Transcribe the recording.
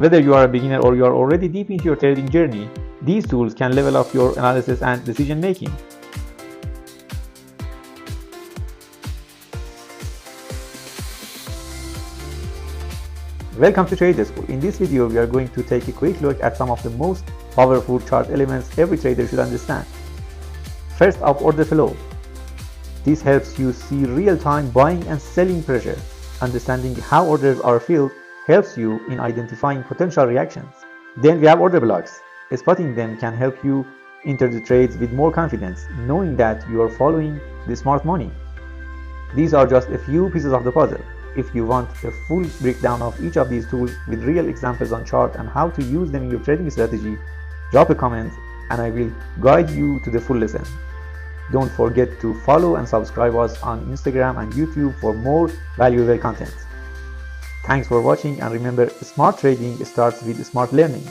Whether you are a beginner or you are already deep into your trading journey, these tools can level up your analysis and decision making. Welcome to Trader School. In this video, we are going to take a quick look at some of the most powerful chart elements every trader should understand. First up, order flow. This helps you see real-time buying and selling pressure. Understanding how orders are filled helps you in identifying potential reactions. Then we have order blocks. Spotting them can help you enter the trades with more confidence, knowing that you are following the smart money. These are just a few pieces of the puzzle. If you want a full breakdown of each of these tools with real examples on chart and how to use them in your trading strategy, drop a comment and I will guide you to the full lesson. Don't forget to follow and subscribe us on Instagram and YouTube for more valuable content. Thanks for watching, and remember, smart trading starts with smart learning.